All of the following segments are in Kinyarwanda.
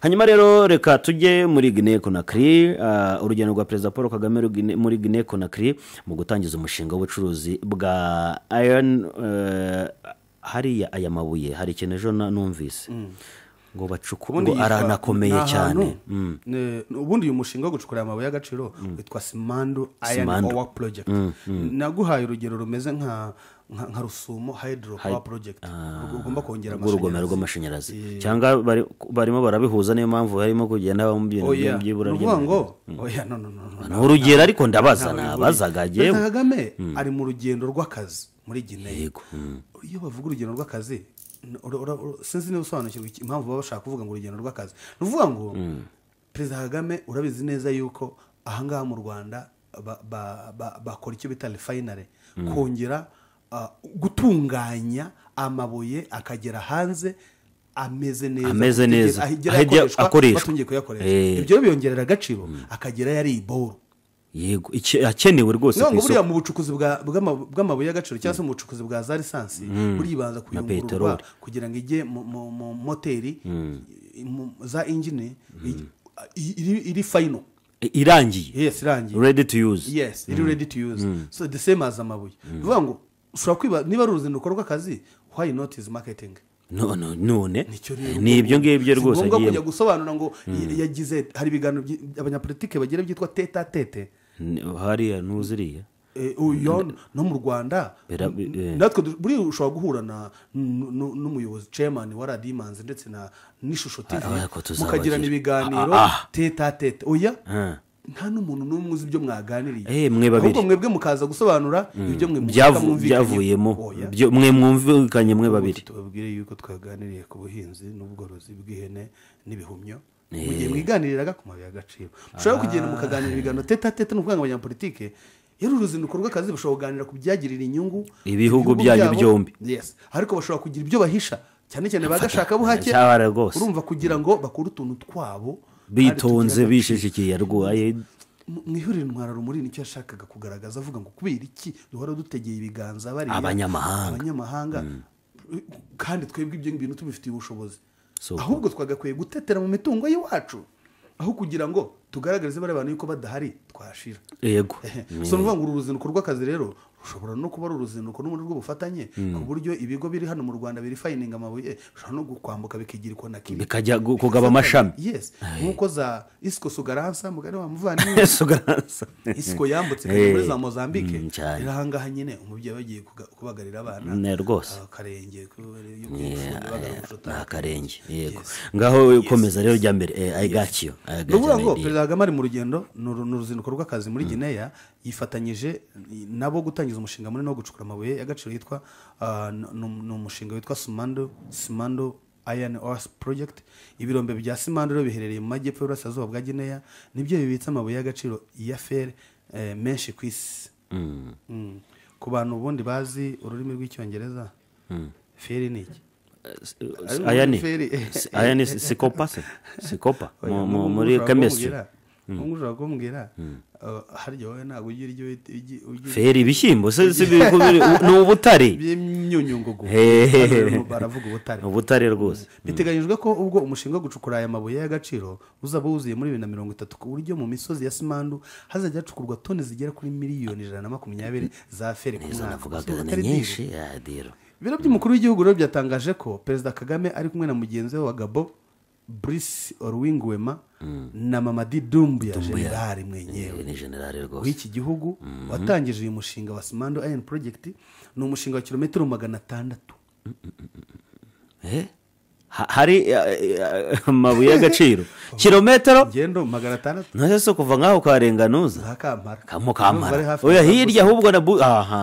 hanyuma rero reka tujye muri Guinea Conakry. Urugendo rwa Perezida Paul Kagame muri Guinea Conakry mu gutangiza umushinga w'ubucuruzi bwa iron. Hariya aya mabuye hari ikintu ejo numvise ngo bacukura aranakomeye cyane. Ubundi uyu mushinga wo gucukura amabuye y'agaciro witwa Simandou Iron Ore Project. Naguhaye urugero rumeze nka Rusumo Hydro Power Project. Ugomba kongera urugomero rw'amashanyarazi cyangwa barimo barabihuza, niyo mpamvu harimo kugenda byibura ngo urugero. Ariko nabazaga jewe Kagame ari mu rugendo rw'akazi muri Guinea. Iyo bavuga urugendo rw'akazi sinzi niba usobanukirwa impamvu baba bashaka kuvuga ngo urugendo rw'akazi. Ruvuga ngo Perezida Kagame urabizi neza yuko ahangaha mu Rwanda bakora icyo bita refinery, kongera gutunganya amabuye akagera hanze ameze neza akoreshwa batungiye kuyakoresha. Ibyo biyongerera agaciro akagera yari iboro. Yego akenewe rwose ku isoko. Buriya mu bucukuzi bw'amabuye y'agaciro cyangwa se mu bucukuzi bwa za lisansi buribanza kuyungururwa kugira ngo ijye mu moteri za engine iri final irangiye. Yes, irangiye, ready to use. Yes, ready to use. So the same as amabuye. Bivuga ngo ushobora kwiba niba ruzinduko rw'akazi, why not is marketing? None ni ibyo ngibyo rwose agiye kujya gusobanura ngo yagize hari ibiganiro abanyapolitike bagira byitwa tete a tete hariya ntuziriya no mu Rwanda. Natwe buri ushobora guhura n'umuyobozi chairman wa Radimanzi ndetse na n'ishusho TV mukagirana ibiganiro tete a tete. Oya nta n'umuntu n'umwe uzi ibyo mwaganiriye, ahubwo mwebwe mukaza gusobanura ibyo mwe byavuyemo, mwe mwumvikanye mwe babiri. Tubabwire yuko twaganiriye ku buhinzi n'ubworozi bw'ihene n'ibihumyo mu gihe mwiganiriraga ku mabuye y'agaciro. Ushobora kugenda mukaganira ibiganiro tete a tete n'uvuga ngo abanyapolitike yari uruzinduko rw'akazi bashobora kuganira ku byagirira inyungu ibihugu byanyu byombi. Yes, ariko bashobora kugira ibyo bahisha cyane bagashaka buhake, urumva kugira ngo bakore utuntu twabo bitonze bishishikiye arwaye. Mwihurire ntwara rumuri nicyo yashakaga kugaragaza avuga ngo kubera iki duhora dutegeye ibiganza bari abanyamahanga kandi twebwe ibyo bintu tubifitiye ubushobozi, ahubwo twagakwiye gutetera mu mitungo y'iwacu aho kugira ngo tugaragarize bari abantu yuko badahari twashira. Yego, so nuvuga ngo uruzinduko rw'akazi rero ushobora no kuba uruzinduko n'umuntu rw'ubufatanye ku buryo ibigo biri hano mu Rwanda biri fining amabuye ushobora no gukwambuka bikigirwa na kimwe bikajya kugaba amashami. Yes, nkuko za Isco Sugaransa mugari wa muvandimwe Sugaransa Isco yambutse muri za Mozambique irahangaha nyine umubyeyi bagiye kubagarira abana ne rwose akarenge akarenge. Yego, ngaho ukomeza rero jya mbere. I got you. Nuvuga ngo Perezida Kagame ari mu rugendo n'uruzinduko rw'akazi muri Guinea, yifatanyije nabo gutangiza umushinga munini wo gucukura amabuye y'agaciro yitwa umushinga witwa Simandou Iron Ore Project. Ibirombe bya Simandou rero biherereye mu majyepfo y'Uburasirazuba bwa Guinea, nibyo bibitse amabuye y'agaciro ya fer menshi ku isi. Ku bantu ubundi bazi ururimi rw'icyongereza, fer ni iki? Aya ni sikopa muri chemistry. Ushobora kumbwira harya wowe ntabwo ugira iryo feri ibishyimbo ni ubutare by'imyunyungugu, baravuga ubutare rwose. Biteganyijwe ko ubwo umushinga wo gucukura aya mabuye y'agaciro uzaba wuzuye muri 2030 ku buryo mu misozi ya Simandou hazajya hacukurwa toni zigera kuri miliyoni 120 za feri ku mwaka. Ibiro by'umukuru w'igihugu rero byatangaje ko Perezida Kagame ari kumwe na mugenzi we wa Gabon Brice Oligui na Mamadi Doumbouya, generali mwenyewe ni generali rwose w'iki gihugu watangije uyu mushinga wa Simandou Iron Project. Ni umushinga wa kilometero 600. hari amabuye y'agaciro kilometero ngendo 600 nase so kuva ngaho karenganuza kampara oya hirya ahubwo na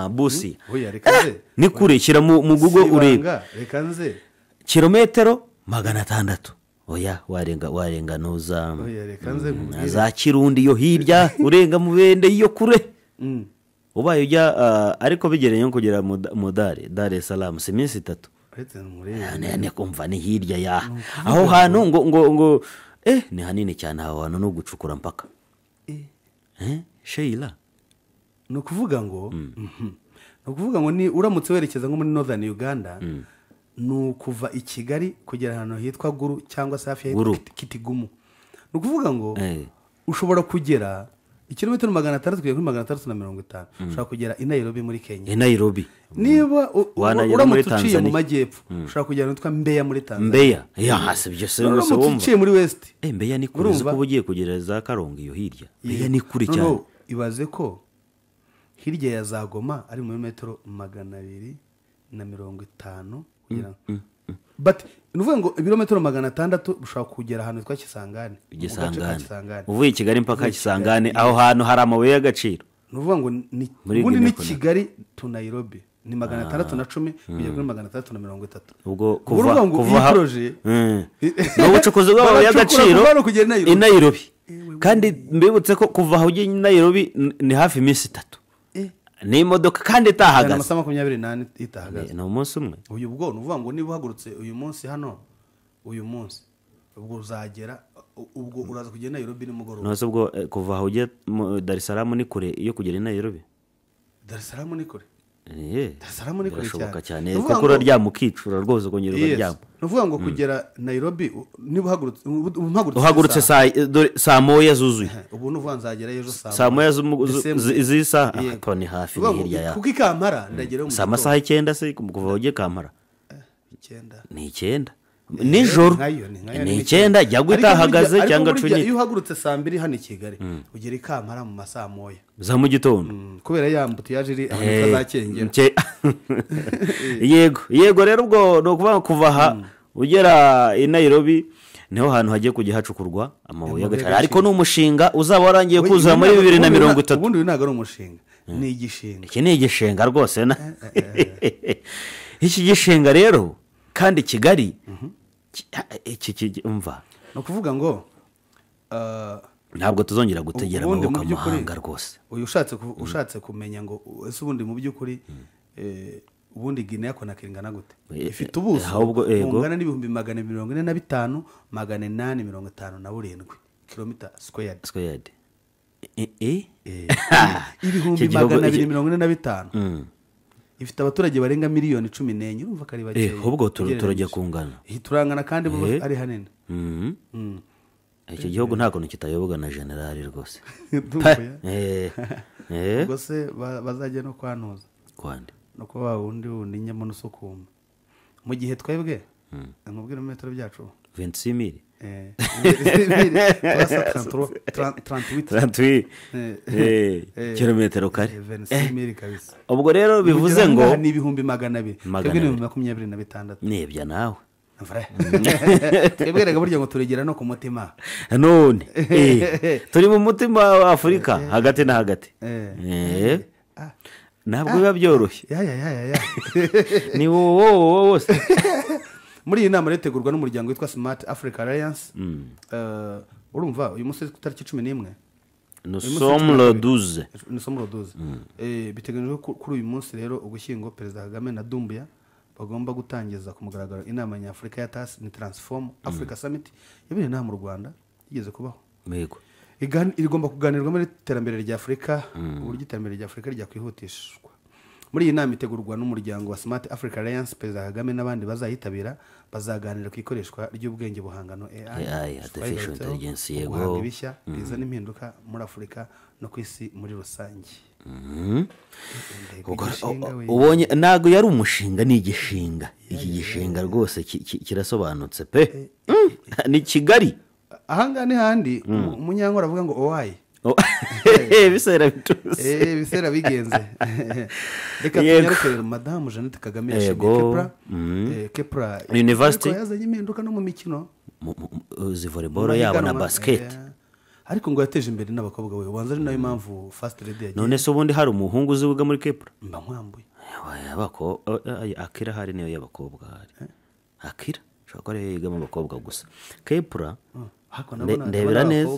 busi oya rekaze ni kurekira mu Google ureba rekanze kilometero 600. Oya warenganuza oya rekanze za Kirundi yo hirya urenga mu Bende yo kure ubaye ujya ariko bigereye nko kugera mu Dar es Salaam si minsi 3. Ne kumva ni hirya ya aho hantu ngo ni hanini cyane aho hantu no gucukura mpaka Sheila no kuvuga ngo ni uramutse werekeza nko muri Northern Uganda ni ukuva i Kigali kugera ahantu hitwa Guru cyangwa se hafi Guru. ya Kitigumu. Ni ukuvuga ngo ushobora kugera ikilometero 600 kugera kuri 650, ushobora kugera i Nairobi muri Kenya. i Nairobi Niba Wanagera muri uramutse uciye mu Tanzania. majyepfo ushobora kugera ahitwa Mbeya muri Tanzania. Mbeya hasi ibyo se uramutse wumva uciye muri West Mbeya ni kure urumva? kuba ugiye kugera za Karongi iyo hirya Mbeya ni kure cyane. Noneho ibaze ko hirya ya za Goma ari muri metero 250 kugira ngo but nuvuga ngo ibirometero 600 ushobora kugera ahantu hitwa Kisangani. Gisangane uvuye i Kigali mpaka Kisangane aho hantu hari amabuye y'agaciro. Nuvuga ngo ubundi ni Kigali to Nairobi ni 610 kugera kuri 630. Ubwo kuva projet n'ubucukuzi bw'amabuye y'agaciro i Nairobi kandi mbibutse ko kuva aho ugiye i Nairobi ni hafi iminsi 3 n'imodoka kandi itahagaze amasaha 28 itahagaze ni umunsi umwe. uyu bwo nuvuga ngo niba uhagurutse uyu munsi hano uyu munsi ubwo uzagera ubwo uraza kugenda i Nairobi nimugoroba. Nose ubwo kuva aho ugiye Dar es Salaam ni kure iyo kugera i Nairobi. Dar es Salaam ni kure. Dar es Salaam ni kure cyane Nuvuga kuko uraryama ukicura rwose ukongera ukaryama. Nuvuga ngo kugera Nairobi niba uhagurutse saa moya zuzuye ubu nuvuga nzagera ejo saa moya zisa ko ni hafi hirya ya kuko i Kampala ndagera mu saa masaha 9 se kuva aho ugiye Kampala 9 ni 9 nijoro ni 9 jya gwitahagaze cyangwa cunye. Iyo uhagurutse saa 2 hano i Kigali ugera i Kampala mu masaha moya za mu gitondo kubera yambuti yaje iri aho zakengera. Yego rero ubwo no kuva aha ugera i Nairobi niho hantu hagiye kujya hacukurwa amabuye y'agaciro ariko n'umushinga uzaba warangiye kuza muri 2030. Ubundi ntago ari umushinga ni igishinga. Iki ni igishinga rwose na iki gishinga rero kandi Kigali iki umva no kuvuga ngo ntabwo tuzongera gutegera amaboko amahanga rwose. Uyu ushatse kumenya ngo ese ubundi mu by'ukuri ubundi Guinea Conakry ingana gute ifite ubuso bungana n'ibihumbi 245 857 kilometer squared ibihumbi 245 ifite abaturage barenga miliyoni 14 urumva kari bake ubwo turajya kungana turangana kandi ari hanene. Iki gihugu nta kuntu kitayoboga na generali rwose ubwo se bazajya no kwanuza kwande no kuba wundi nyamo n'usukuma mu gihe twebwe nkubwira metero byacu 26000 kilometero kare 26000 kabisa. Ubwo rero bivuze ngo ni ibihumbi 200 twebwe ni 26 nebya nawe twebwe rega burya ngo turegera no ku mutima none turi mu mutima wa Afurika hagati na hagati ntabwo biba byoroshye ni wowe muri iyi nama yategurwa n'umuryango witwa Smart Africa Alliance. Urumva uyu munsi tariki 11 nous sommes le 12 biteganyijwe kuri uyu munsi rero ugushyingo Perezida Kagame na Doumbouya bagomba gutangiza ku mugaragaro inama nyafurika ya TAS ni Transform Africa Summit yabereye inaha mu Rwanda igeze kubaho. Igomba kuganirwa muri iterambere rya Afurika uburyo iterambere rya Afurika ryakwihutishwa. Muri iyi nama itegurwa n'umuryango wa Smart Africa Alliance Perezida Kagame n'abandi bazayitabira bazaganira ku ikoreshwa ry'ubwenge buhangano AI artificial intelligence yego bishya bizana impinduka muri Afurika no ku isi muri rusange. Ubonye nago yari umushinga ni igishinga iki gishinga rwose kirasobanutse pe ni Kigali ahanga ni handi umunyankora avuga ngo owayi bisera bituse bisera bigenze reka tunyarukire Madame Jeannette Kagame yashimiye Kepra University yazanye impinduka no mu mikino volleyball yabo na basket ariko ngo yateje imbere n'abakobwa we ubanza ari nayo mpamvu First Lady yagiye. None se ubundi hari umuhungu uzivuga muri Kepra mba mwambuye Akira hari niyo y'abakobwa hari Akira shaka ari yiga mu bakobwa gusa Kepra ndebera neza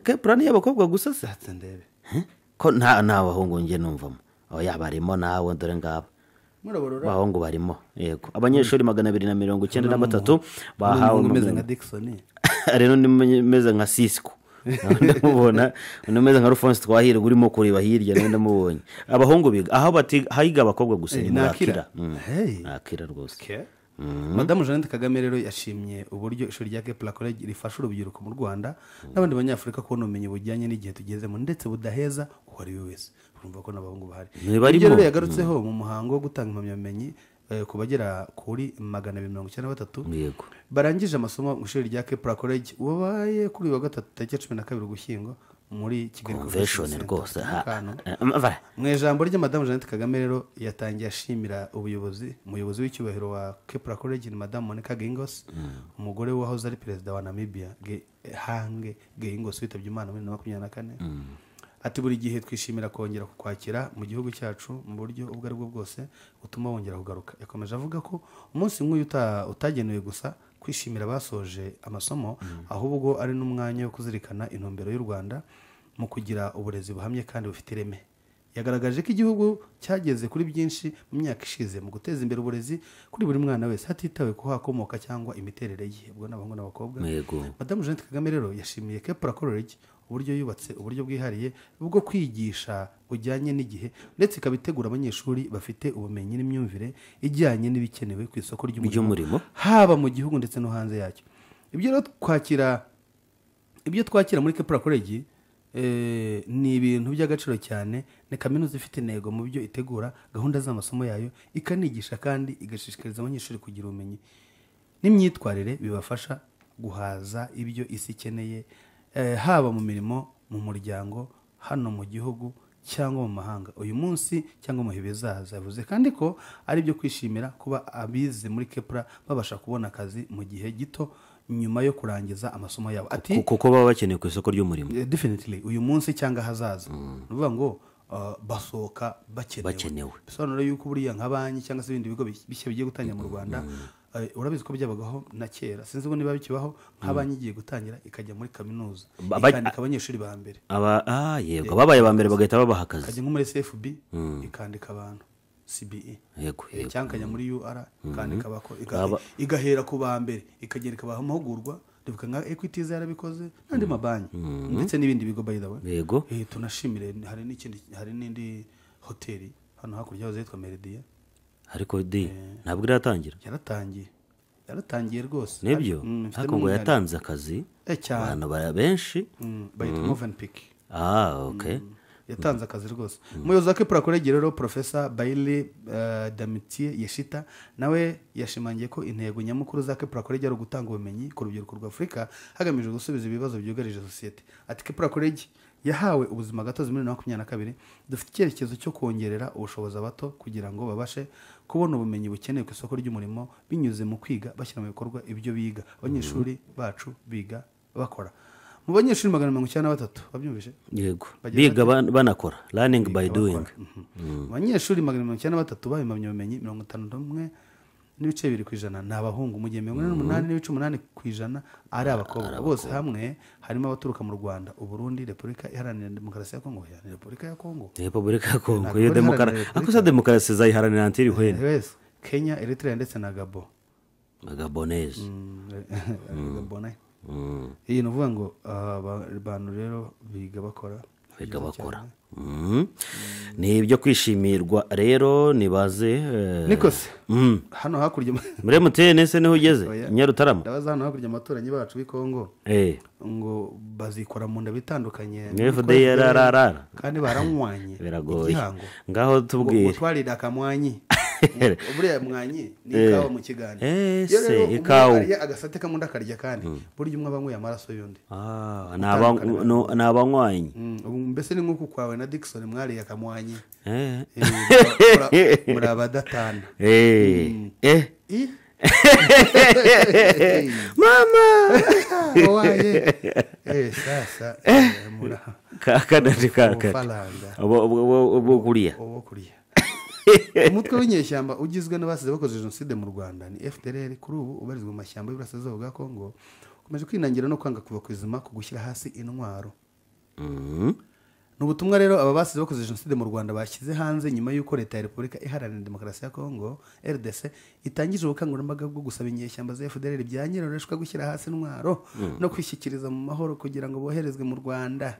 Kepra ni y'abakobwa gusa se ndebe ko nta bahungu nge numvamo yabarimo nawe dore ngaba bahungu barimo yego abanyeshuri 293 bahawe umeze nka Dickson rero nimeze nka Cisco ndamubona nimeze nka Alphonse Twahirwa urimo kureba hirya ndamubonye abahungu biga aho bati hayiga abakobwa gusa ni Akira Akira rwose madamu jeannette kagame rero yashimye uburyo ishuri rya kepler college rifasha urubyiruko mu rwanda n'abandi banyafurika kubona ubumenyi bujyanye n'igihe tugezemo ndetse budaheza uwo ari we wese urumva ko n'abahungu bahari ibyo rero yagarutseho mu muhango wo gutanga impamyabumenyi ku bagera kuri 293 barangije amasomo mu ishuri rya kepler college wabaye kuri wa gatatu tariki 12 Ugushyingo muri Kigali convention rwose mu ijambo rya madamu Jeannette Kagame rero yatangiye ashimira umuyobozi w'icyubahiro wa Kepler College ni madamu Monica Gingos umugore wahoze ari perezida wa Namibia Hange Gingos witabye Imana muri 2024 ati buri gihe twishimira kongera kukwakira mu gihugu cyacu mu buryo ubwo ari bwo bwose utuma wongera kugaruka yakomeje avuga ko umunsi nk'uyu utagenewe gusa kwishimira basoje amasomo ahubwo ari n'umwanya wo kuzirikana intumbero y'u Rwanda mu kugira uburezi buhamye kandi bufite ireme yagaragaje ko igihugu cyageze kuri byinshi mu myaka ishize mu guteza imbere uburezi kuri buri mwana wese hatitawe ko hakomoka cyangwa imiterere ye ubwo n'abahungu n'abakobwa madamu Jeannette Kagame rero yashimiye Kepler College uburyo yubatse uburyo bwihariye bwo kwigisha bujyanye n'igihe ndetse ikabitegura abanyeshuri bafite ubumenyi n'imyumvire ijyanye n'ibikenewe ku isoko ry'umurimo haba mu gihugu ndetse no hanze yacyo ibyo twakira muri Kepler College ni ibintu by'agaciro cyane ni kaminuza ifite intego mu byo itegura gahunda z'amasomo yayo ikanigisha kandi igashishikariza abanyeshuri kugira ubumenyi n'imyitwarire bibafasha guhaza ibyo isi ikeneye haba mu mirimo mu muryango hano mu gihugu cyangwa mu mahanga uyu munsi cyangwa mu bihe bizaza yavuze kandi ko ari byo kwishimira kuba abize muri Kepler babasha kubona akazi mu gihe gito nyuma yo kurangiza amasomo yabo ati kuko baba bakeneye ku isoko ry'umurimo definitely uyu munsi cyangwa hazaza nuvuga ngo basohoka bakenewe bisobanura yuko buriya nka banki cyangwa se ibindi bigo bishya bigiye gutangira mu Rwanda urabizi ko byabagaho na kera sinzi niba bikibaho nka banki igiye gutangira ikajya muri kaminuza ikandika abanyeshuri ba mbere yego babaye ba mbere bagahita babaha akazi ikajya nko muri CFB ikandika abantu CBE cyangwa ikajya muri UR ikandika igahera ku ba mbere ikagera ikabaha amahugurwa ndibuka nka Equity yarabikoze n'andi mabanki ndetse n'ibindi bigo by the way yego tunashimire hari n'indi hoteli hano hakurya yaho zitwa Meridia ariko ntabwo yaratangiye rwose nibyo ariko ngo yatanze akazi abantu benshi bayita Movenpick okay yatanze akazi rwose umuyobozi wa Kepler College rero Professor Bailey Damitier Yeshita nawe yashimangiye ko intego nyamukuru za Kepler College ari ugutanga ubumenyi ku rubyiruko rwa Afurika hagamijwe gusubiza ibibazo byugarije sosiyete ati Kepler College yahawe ubuzima gatozi muri 2022 dufite icyerekezo cyo kongerera ubushobozi abato kugira ngo babashe kubona ubumenyi bukenewe ku isoko ry'umurimo binyuze mu kwiga bashyira mu bikorwa ibyo biga abanyeshuri bacu biga bakora mu banyeshuri 193 babyumvise yego biga banakora learning by doing abanyeshuri 193 babimamye ubumenyi 51 n'ibice 2% ni abahungu mu gihe 48 n'ibice 8% ari abakobwa bose hamwe harimo abaturuka mu Rwanda Uburundi Repubulika Iharanira Demokarasi ya Kongo Repubulika ya Kongo iyo demokarasi zayiharanira antiri hwene Kenya Eritrea ndetse na Gabonese iyi nuvuga ngo abantu rero biga bakora ni ibyo kwishimirwa rero nibaze nikose hano hakurya muri MTN se niho ugeze Nyarutarama ndabaza hano hakurya amaturanyi bacu b'Kongo ngo bazikora mu nda bitandukanye FDLR kandi baranywanye biragoye ngaho tubwire twarida akamwanyi buriya mwanyi ni ikawa mu kiganiro ikawa agasate kamunda karya kandi burya umwe abanyweye amaraso yundi n'abanywanyi mbese ni nk'uko kwawe na Dickson mwari akamwanyi murabadatana mama waye sasa kakadati obo kuriya umutwe w'inyeshyamba ugizwe n'abasize bakoze jenoside mu Rwanda ni FDLR kuri ubu ubarizwa mu mashyamba y'Iburasirazuba bwa Kongo ukomeje kwinangira no kwanga kuva ku izima ku gushyira hasi intwaro ni ubutumwa rero aba basize bakoze jenoside mu Rwanda bashyize hanze nyuma y'uko leta ya Repubulika Iharanira Demokarasi ya Kongo RDC itangije ubukangurambaga bwo gusaba inyeshyamba za FDLR bya nyiroreshwa gushyira hasi intwaro no kwishyikiriza mu mahoro kugira ngo boherezwe mu Rwanda.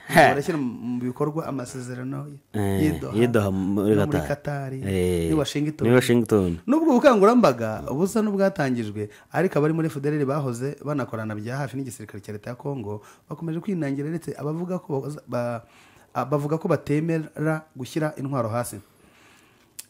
Barashyira mu bikorwa amasezerano y'Doha muri Qatar ni Washington. Nubwo ubukangurambaga busa n'ubwatangijwe ariko abari muri FDLR bahoze banakorana bya hafi n'igisirikare cya leta ya Kongo bakomeje kwinangira ndetse abavuga ko bavuga ko batemera gushyira intwaro hasi.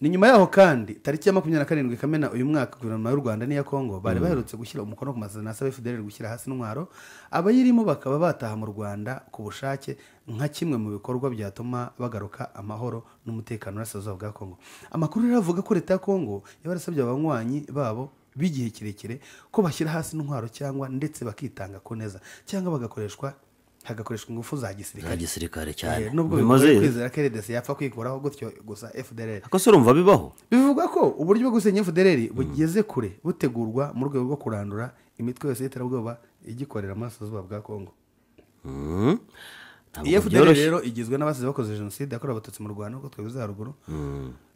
Ni nyuma yaho kandi tariki ya 27 Kamena uyu mwaka guverinoma y'u Rwanda n'iya Kongo bari baherutse gushyira umukono ku masezerano asaba FDLR gushyira hasi intwaro, abayirimo bakaba bataha mu Rwanda ku bushake nka kimwe mu bikorwa byatuma bagaruka amahoro n'umutekano n'asazo bwa Kongo. Amakuru rero avuga ko leta ya Kongo yabarasabye abanywanyi babo bigihe kirekire ko bashyira hasi intwaro cyangwa ndetse bakitanga ko neza cyangwa hagakoreshwa ingufu za gisirikare cyane. Nubwo bimaze kwizera ko RDC yapfa kwikuraho gutyo gusa FDLR. Ako se urumva bibaho? Bivuga ko uburyo bwo gusenya FDLR bugeze kure butegurwa mu rwego rwo kurandura imitwe yose y'iterabwoba igikorera mu Burasirazuba bwa Kongo. FDLR rero igizwe n'abasize bakoze jenoside yakorewe abatutsi mu Rwanda uko twabivuze haruguru.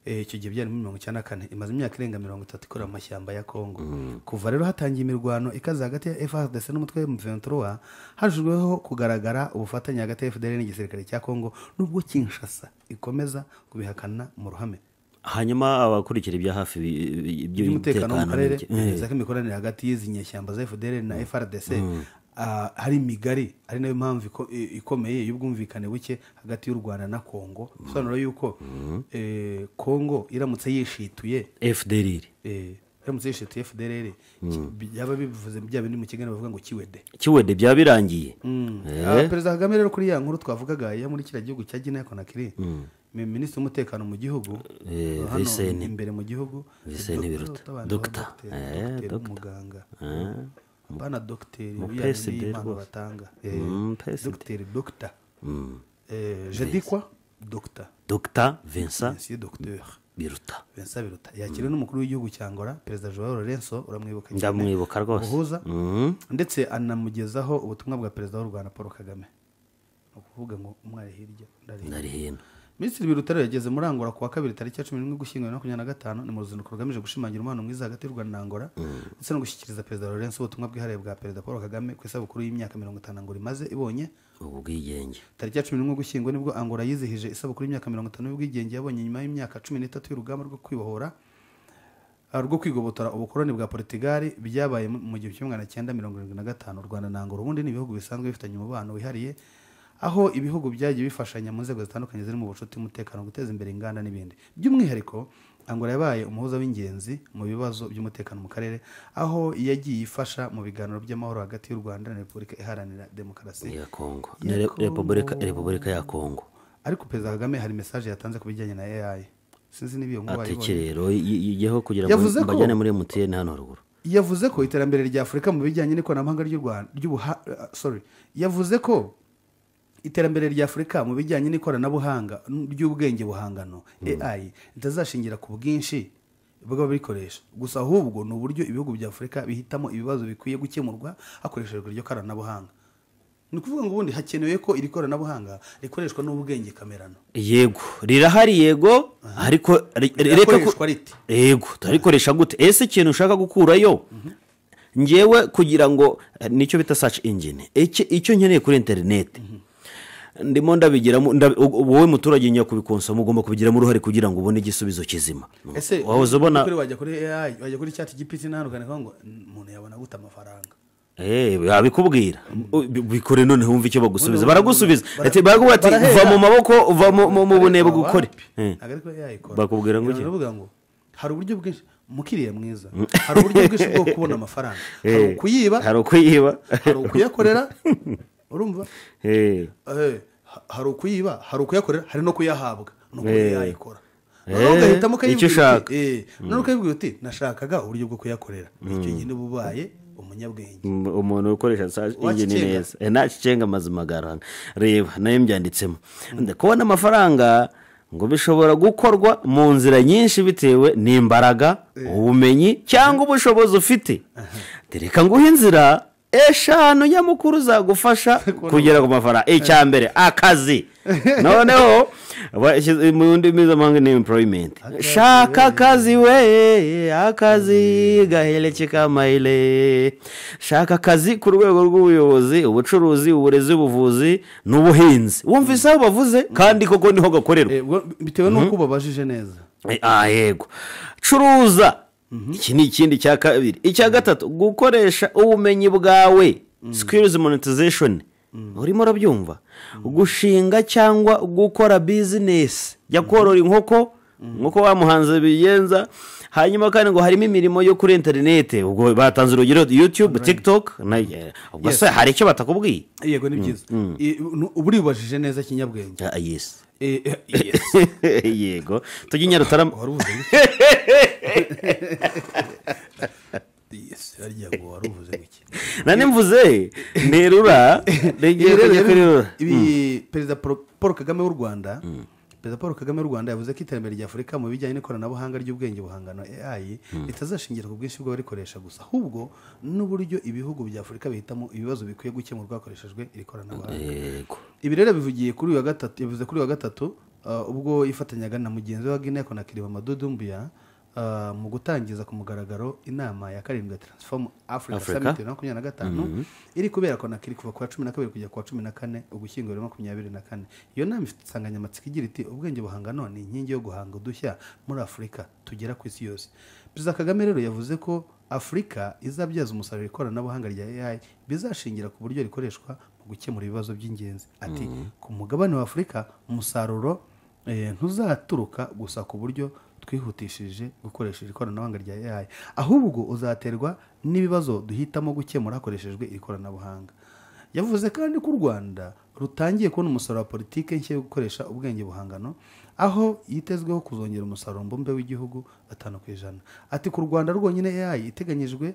Icyo gihe byari muri 1994 imaze imyaka irenga 30 ikorera mu mashyamba ya Kongo. Kuva rero hatangiye imirwano ikaza hagati ya FARDC n'umutwe wa M23 hajujweho kugaragara ubufatanye hagati ya FDLR n'igisirikare cya Kongo nubwo Kinshasa ikomeza kubihakana mu ruhame. Hanyuma abakurikira ibya hafi by'umutekano mu karere zaka imikoranire hagati y'izi nyeshyamba za FDLR na FARDC hari migari ari nayo mpamvu ikomeye y'ubwumvikane buke hagati y'u Rwanda na Kongo. Bisobanura yuko Kongo iramutse yishituye FDLR iramutse yishituye FDLR byaba bivuze bya bindi mu kiganiro bavuga ngo kiwede byaba birangiye. Perezida Kagame rero kuri ya nkuru twavugaga ya muri kira gihugu cya Guinea Conakry Minisitiri w'umutekano mu gihugu hano imbere mu gihugu Dr. muganga bana docteur y'imana batanga docteur je dis quoi Dr. Vincent Biruta yakiriwe n'umukuru w'igihugu cya Angola Perezida Joao Lourenço uramwibuka cyane. Ndamwibuka rwose. Ndetse anamugezaho ubutumwa bwa Perezida w'u Rwanda Paul Kagame ukuvuga ngo umwari hirya ndari hino. Minisitiri Biruta yageze muri Angola kuwa 2 tariki ya 11 Ugushyingo 2025 ni mu ruzinduko rugamije gushimangira umubano mwiza hagati y'u Rwanda na Angola ndetse no gushyikiriza Perezida Lourenço ubutumwa bwihariye bwa Perezida Paul Kagame ku isabukuru y'imyaka 50 Angola imaze ibonye ubwigenge. Tariki ya 11 Ugushyingo nibwo Angola yizihije isabukuru y'imyaka 50 y'ubwigenge yabonye nyuma y'imyaka 13 y'urugamba rwo kwibohora rwo kwigobotora ubukoloni bwa Portugal byabaye mu 1975. U Rwanda na Angola ubundi ni ibihugu bisanzwe bifitanye umubano wihariye aho ibihugu byagiye bifashanya mu nzego zitandukanye ziri mu bucuti umutekano guteza imbere inganda n'ibindi. By'umwihariko Angola yabaye umuhuza w'ingenzi mu bibazo by'umutekano mu karere aho yagiye ifasha mu biganiro by'amahoro hagati y'u Rwanda na Repubulika Iharanira Demokarasi ya Kongo. Repubulika ya Kongo. Ariko Perezida Kagame hari message yatanze ku bijyanye na AI. Sinzi nibiyo ngo bayibonye. Atekerero yigeho kugira ngo bajyane muri MTN hano haruguru. Yavuze ko iterambere rya Afurika mu bijyanye n'ikoranabuhanga ry'u Rwanda yavuze ko iterambere rya Afurika mu bijyanye n'ikoranabuhanga ry'ubwenge buhangano AI itazashingira ku bwinshi bwo bikoresha gusa ahubwo ni uburyo ibihugu bya Afurika bihitamo ibibazo bikwiye gukemurwa hakoreshejwe iryo koranabuhanga. Ni kuvuga ngo ubundi hakenewe ko iri koranabuhanga rikoreshwa n'ubwenge kamerano. Yego rirahari yego ariko reka yego turikoresha gute? Ese ikintu ushaka gukurayo ngewe kugira ngo nicyo bita search engine icyo nkeneye kuri internet ndimo ndabigiramo wowe muturage nya kubikonsoma ugomba kubigiramo uruhare kugira ngo ubone igisubizo kizima. Wahoze ubona kuri wajya kuri AI wajya kuri chat GPT ntanukane ngo umuntu yabona guta amafaranga babikubwira bikore none humva icyo bagusubiza baragusubiza ati baraguha ati uva mu maboko uva mu bunebwe gukore bakubwira ngo hari uburyo bwinshi mukiriye mwiza hari uburyo bwinshi bwo kubona amafaranga hari ukuyiba hari ukuyakorera urumva hari ukuyiba hari ukuyakorera hari no kuyahabwa nuko yayikora ugahitamo icyo ushaka none ukabwira uti nashakaga uburyo bwo kuyakorera icyo gihe bubaye umunyabwenge umuntu ukoresha search engine neza nacicenga amazimagara reba nayo mbyanditsemo ndakubona amafaranga ngo bishobora gukorwa mu nzira nyinshi bitewe n'imbaraga ubumenyi cyangwa ubushobozi ufite tereka nguhe inzira eshanu nyamukuru zagufasha kugera ku mafaranga. Icya mbere akazi, noneho mu ndimi z'amahanga ni employment. Shaka akazi we, akazi gahereke kamayile. Shaka akazi ku rwego rw'ubuyobozi, ubucuruzi, uburezi, ubuvuzi n'ubuhinzi. Wumvise aho bavuze kandi koko niho gakorerwa bitewe n'uko babajije neza. Yego, curuza. Iki ni ikindi cya kabiri. Icya gatatu, gukoresha ubumenyi bwawe, skills monetization. Urimo urabyumva? Gushinga cyangwa gukora business ya korora inkoko nkuko bamuhanze biyenza. Hanyuma kandi ngo harimo imirimo yo kuri internet, ubwo batanze urugero YouTube, TikTok. Ubwo se hari icyo batakubwiye? Yego ni byiza. Uburi bubajije neza kinyabwenge. Yes. Yego, tujye Nyarutarama. Nani mvuze nterura ibi Perezida Paul Kagame w'u Rwanda. Perezida Paul Kagame w'u Rwanda yavuze ko iterambere rya Afurika mu bijyanye n'ikoranabuhanga ry'ubwenge buhangano AI ritazashingira ku bwinshi bw'abarikoresha gusa, ahubwo n'uburyo ibihugu bya Afurika bihitamo ibibazo bikwiye gukemurwa hakoreshejwe iri koranabuhanga. Ibi rero bivugiye kuri uyu wa gatatu, yavuze kuri uyu wa gatatu ubwo yifatanyaga na mugenzi wa Guinea Conakry Mamadou Doumbouya mu gutangiza ku mugaragaro inama ya karindwi ya Transform Africa Summit 2025 iri kubera Conakry kuva ku wa 12 kujya ku wa 14 Ugushyingo 2024. Iyo nama ifite insanganyamatsiko igira iti ubwenge buhangano ni inkingi yo guhanga udushya muri Afurika tugera ku isi yose. Perezida Kagame rero yavuze ko Afurika izabyaza umusaruro ikoranabuhanga rya AI bizashingira ku buryo rikoreshwa mu gukemura ibibazo by'ingenzi. Ati ku mugabane wa Afurika umusaruro ntuzaturuka gusa ku buryo twihutishije gukoresha ikoranabuhanga rya AI, ahubwo uzaterwa n'ibibazo duhitamo gukemura hakoreshejwe ikoranabuhanga. Yavuze kandi ko u Rwanda rutangiye kubona umusaruro wa politike nshya yo gukoresha ubwenge buhangano, aho yitezweho kuzongera umusaruro mbumbe w'igihugu 5%. Ati ku Rwanda rwonyine AI iteganyijwe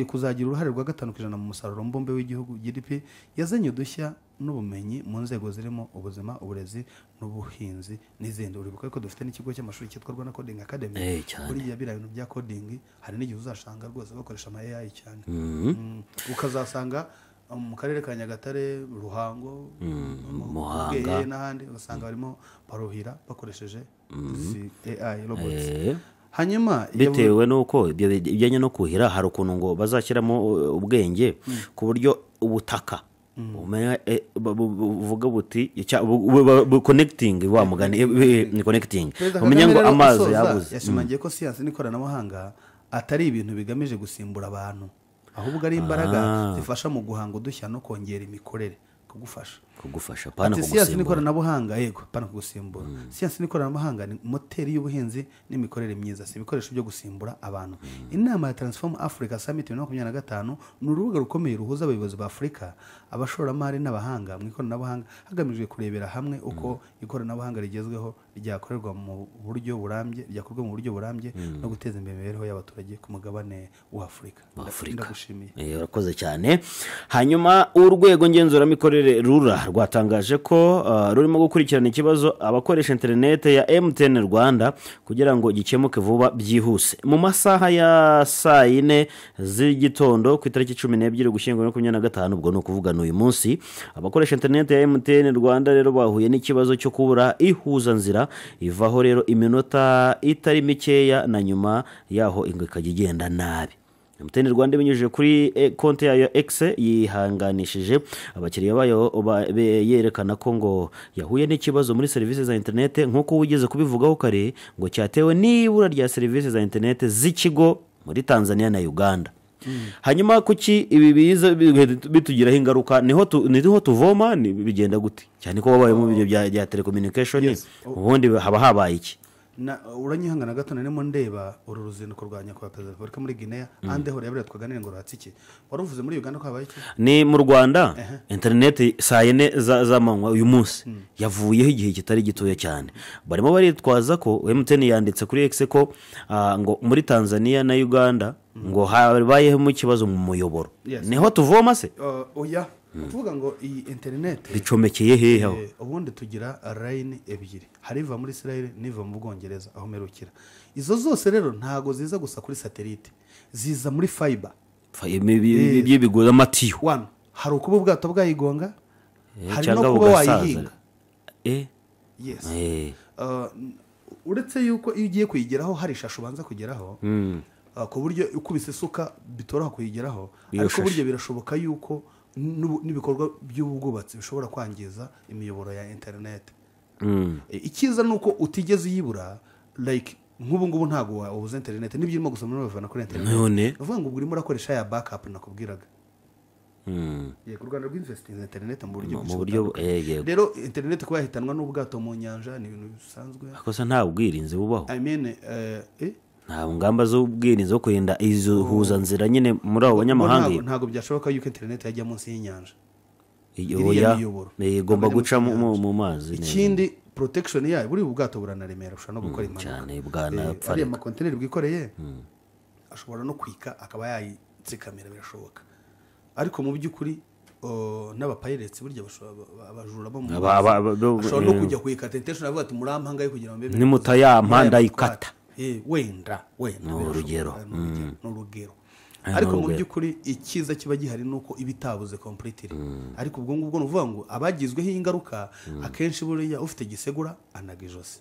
kuzagira uruhare rwa 5% mu musaruro mbumbe w'igihugu GDP, yazanye udushya n'ubumenyi mu nzego zirimo ubuzima, uburezi n'ubuhinzi n'izindi. Uribuka ko dufite n'ikigo cy'amashuri cyitwa Rwanda Coding Academy. Buri ya bira ibintu bya coding, hari n'igihe uzashanga rwose bakoresha ama AI cyane. Ukazasanga mu karere ka Nyagatare, Ruhango, Muhanga n'ahandi ugasanga barimo baruhira bakoresheje AI robots. Hanyuma bitewe nuko ibijyanye no kuhira hari ukuntu ngo bazashyiramo ubwenge ku buryo ubutaka buvuga buti connecting wa mugani ni connecting umenya ngo amazi yabuze. Yashimangiye ko siyansi n'ikoranabuhanga atari ibintu bigamije gusimbura abantu, ahubwo ari imbaraga zifasha mu guhanga udushya no kongera imikorere kugufasha pana kugusimbura. Siyansi n'ikoranabuhanga yego pana kugusimbura. Siyansi n'ikoranabuhanga ni moteri y'ubuhinzi n'imikorere myiza, si ibikoresho byo gusimbura abantu. Inama ya Transform Africa Summit 2025 ni urubuga rukomeye ruhuza abayobozi ba Afurika, abashoramari n'abahanga mu ikoranabuhanga, hagamijwe kurebera hamwe uko ikoranabuhanga rigezweho ryakorerwa mu buryo burambye, no guteza imbere imibereho y'abaturage ku mugabane wa Afurika. Ndagushimiye. Urakoze cyane. Hanyuma urwego ngenzuramikorere RURA rwatangaje ko rurimo gukurikirana ikibazo abakoresha internet ya MTN Rwanda kugira ngo gikemuke vuba byihuse. Mu masaha ya saa 4 z'igitondo ku itariki 12 Ugushyingo 2025, ubwo no kuvuga n'uyu munsi, abakoresha internet ya MTN Rwanda rero bahuye n'ikibazo cyo kubura ihuza nzira ivaho rero iminota itari mikeya na nyuma yaho ingikajya igenda nabi. MTN Rwanda binyujije kuri konti yayo X yihanganishije abakiriya bayo yerekana ko ngo yahuye n'ikibazo muri serivisi za internet nk'uko wigeze kubivugaho kare, ngo cyatewe n'ibura rya serivisi za internet z'ikigo muri Tanzania na Uganda. Hanyuma kuki ibi biza bitugiraho ingaruka, niho tuvoma bigenda gute cyane ko babaye mu byo bya telecommunication. Ubundi haba habaye iki? Uranyihangana gato narimo ndeba uru ruzinduko rwa nyakubahwa Perezida wa Repubulika muri Guinea ande ho rero twaganira ngo ratsiki. Waruvuze muri Uganda ko habaye iki? Ni mu Rwanda internet saa 4 z'amanywa uyu munsi yavuyeho igihe kitari gitoya cyane. Barimo baritwaza ko MTN yanditse kuri X ko ngo muri Tanzania na Uganda ngo habayeho mu kibazo mu muyoboro. Niho tuvoma se? Oya, kuvuga ngo iyi internet bicomekeye hehe aho? Ubundi tugira line ebyiri, hariva muri Israel niva mu Bwongereza aho merukira. Izo zose rero ntago ziza gusa kuri satellite, ziza muri fiber. by'ibiguza amatiyo one hari ukuba ubwato bwayigonga hari no cyangwa kuba bugasaza. wayihinga yes uretse yuko iyo ugiye kuyigeraho hari ishasho ubanza kugeraho ku buryo ukubise isuka bitoroha kuyigeraho ariko buryo birashoboka yuko n'ibikorwa by'ubwubatsi bishobora kwangiza imiyoboro ya interineti icyiza ni uko utigeze uyibura like nk'ubu ngubu ntabwo wabuze interineti n'ibyo urimo gusoma urabivana kuri interineti none uvuga ngo urimo urakoresha ya bakapu nakubwiraga yego u Rwanda rw'investinze interineti mu buryo rero interineti kuba yahitanwa n'ubwato mu nyanja ni ibintu bisanzwe akosa nta bwirinzi bubaho I mean nta ngamba z'ubwirinzi zo kurinda izo huzanzira nyine muri abo banyamahanga ntabwo byashoboka yuko interineti yajya munsi y'inyanja igomba guca mu mazi ikindi protection yayo buri ubwato buranaremera ushobora no gukora impanuka ariya makontineri bwikoreye ashobora no kwika akaba yayitsikamira birashoboka ariko mu by'ukuri n'abapilots burya abajura bo mu bashobora no kujya kuyikata intention avuga ati murampanga yo kugira ngo mbe nimutayampanda yikata wenda urugero n'urugero ariko mu by'ukuri icyiza kiba gihari nuko ibitabuze completely ariko ubwo ngubwo nuvuga ngo abagizweho ingaruka akenshi buriya ufite gisegura anaga ijosi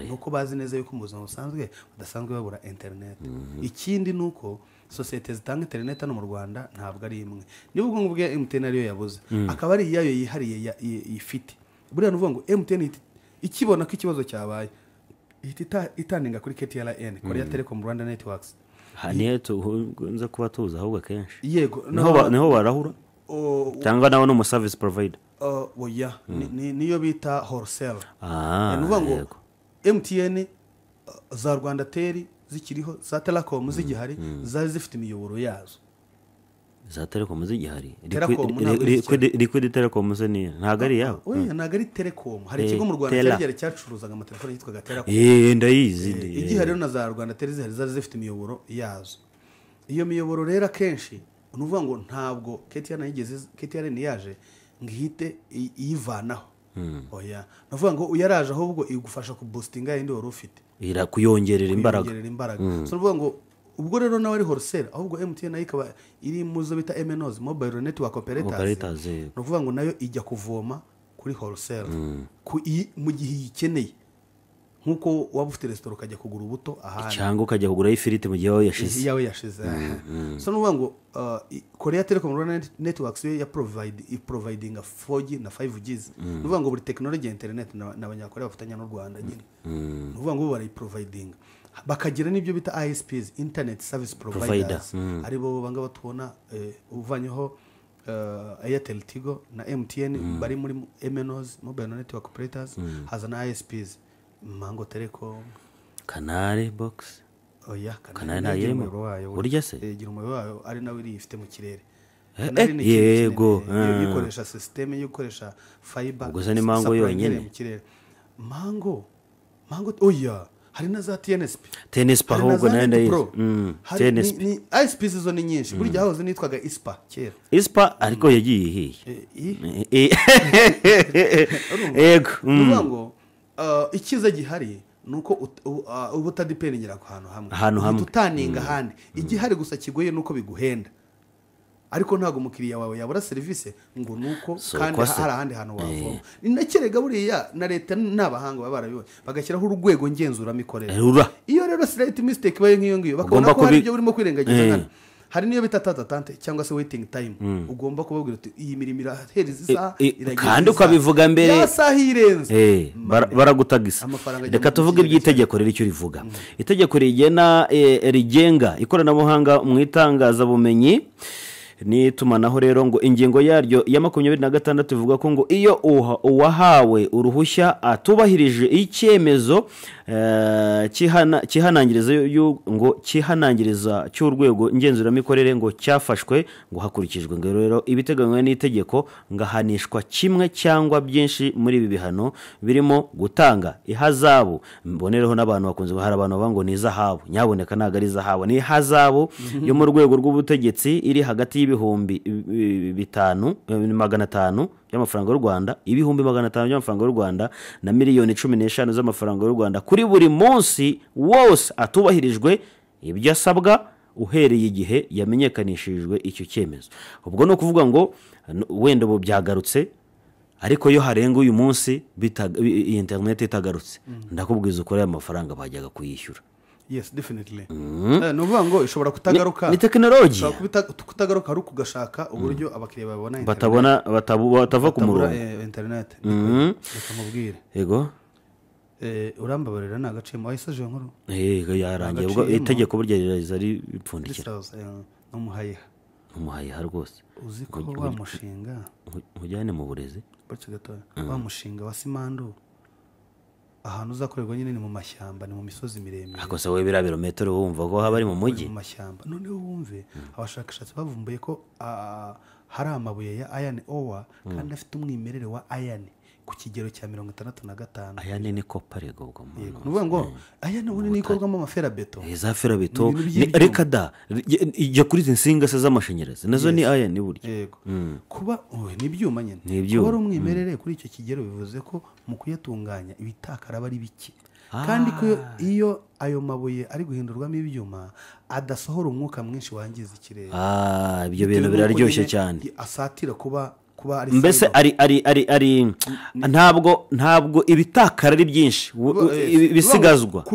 nuko bazi neza yuko mu buzima busanzwe badasanzwe babura internet ikindi nuko sosiyete zitanga internet hano mu Rwanda ntabwo ari imwe niba ubwo ngubwo MTN ariyo yabuze akaba ari iyayo yihariye ifite buriya nuvuga ngo MTN ikibona ko ikibazo cyabaye itaninga kuri KTLN Korea Telecom Rwanda Networks haniye tukunze kuba tuza ahubwo kenshi yego niho barahura cyangwa nawe no service provider oya niyo bita wholesale nuvuga ngo MTN za Rwanda Teri zikiriho za Telecom zigihari zari zifite imiyoboro yazo za Telecom zigihari Liquid Telecom ze ni ntago ari yabo oya ntago ari Telecom hari ikigo mu Rwanda cyari cyacuruzaga amatelefone yitwaga Telecom ndayizi igihari na za Rwanda Teri zari zifite imiyoboro yazo iyo miyoboro rero akenshi unuvuga ngo ntabwo KTN yaje ngihite iyivanaho oya navuga ngo uyaraje ahubwo igufasha ku boostinga yindi wari ufite kuyongerera imbaraga so navuga ngo ubwo rero nawe ari wholesale ahubwo MTN nayo ikaba iri muzo bita MNOs mobile network operators no kuvuga ngo nayo ijya kuvoma kuri wholesale mu gihe yikeneye nkuko waba ufite restaurant ukajya kugura ubuto ahandi cyangwa ukajya kugura ifiriti mu gihe yawe yashize so nuvuga ngo Korea Telecom Rwanda Networks ya providing 4G na 5G nuvuga ngo buri technology ya internet n'abanyakoreya bafatanya n'u Rwanda nyine nuvuga ngo bari providing bakagira n'ibyo bita ISPs internet service providers aribo banga batubona uvanyeho Airtel Tigo na MTN bari muri MNOs mobile network operators haza na ISPs Mango Telecom Canal Box oya Canal nayemo burya se gira umwe wayo ari nawe iri ifite mu kirere yego ikoresha system y'ukoresha fiber gusa ni Mango yonyine mu kirere Mango oya hari na za TNSP ahubwo nayo TNSP ni ISPs zo ni nyinshi burya hahoze nitwaga ISPA kera ISPA ariko yagiye yego ngo ikiza gihari nuko ubutadipendera ku hantu hamwe tutaninga handi igihari gusa kigoye nuko biguhenda ariko ntago umukiriya wawe yabura service ngo nuko kandi hari ahandi hantu wavoma ninakirega buriya na leta n'abahanga babarabiwe bagashyiraho urugwego ngenzuramikorere iyo rero slight mistake baye nk'iyo ngiyo bakabona ko hari ibyo burimo kwirengagiza nkana hari niyo bita tatatante cyangwa se waiting time ugomba kubabwira uti iyi mirimo irahereza isaha kandi ukabivuga mbere yasaha irenze baragutagisa reka tuvuge iby'itegeko rero icyo rivuga itegeko rigenga ikoranabuhanga mu itangazabumenyi n'itumanaho rero ngo ingingo yaryo ya 26 ivuga ko ngo iyo uwahawe uruhushya atubahirije icyemezo kihanangiriza cy'urwego ngenzuramikorere ngo cyafashwe ngo hakurikijwe ngo rero ibiteganywa n'itegeko ngahanishwa kimwe cyangwa byinshi muri ibi bihano birimo gutanga ihazabu mbonereho n'abantu bakunze hari abantu bavuga ngo ni izahabu nyaboneka ntago ari izahabu ni ihazabu yo mu rwego rw'ubutegetsi iri hagati y'ibihumbi 500 y'amafaranga y'u Rwanda ibihumbi 500 y'amafaranga y'u Rwanda na miliyoni 15 z'amafaranga y'u Rwanda kuri buri munsi wose atubahirijwe ibyo asabwa uhereye igihe yamenyekanishijwe icyo cyemezo. Ubwo ni ukuvuga ngo wenda ubu byagarutse, ariko iyo harenga uyu munsi iyi interineti itagarutse, ndakubwiza ukuri aya mafaranga bajyaga kuyishyura. Yes, definitely. Ni ukuvuga ngo ishobora kutagaruka, ni tekinoloji, kutagaruka ari ukugashaka uburyo abakiriya babona batava ku murongo interineti. Reka mubwire, yego urambabarira ni agaciro wayisoje nkuru yarangiye, ubwo itegeko burya riraza ripfundikira. Umuhayiha rwose, uzi ko wa mushinga nkujyane mu burezi, wa mushinga wa Simando ahantu uzakorerwa nyine ni mu mashyamba, ni mu misozi miremire. ariko se wowe biriya birometero wumva ko haba ari mu mujyi? Mu mashyamba. Noneho wumve abashakashatsi bavumbuye ko hari amabuye ya iron ore kandi afite umwimerere wa iron ku kigero cya 65. Ayane ni koparego ubwo muntu. Ni ukuvuga ngo ayane ubundi ni ikorwamo amaferabeto. Za ferabeto reka da ijya kuri izi nsinga se z'amashanyarazi nazo ni ayane burya. Yego. Kuba ni ibyuma nyine. Kuba ari umwimerere kuri icyo kigero bivuze ko mu kuyatunganya ibitakara aba ari bike. Kandi ko iyo ayo mabuye ari guhindurwamo ibyuma adasohora umwuka mwinshi wangiza ikirere. Ibyo bintu biraryoshye cyane. Asatira kuba mbese ari ntabwo ibitakara ari byinshi bisigazwa.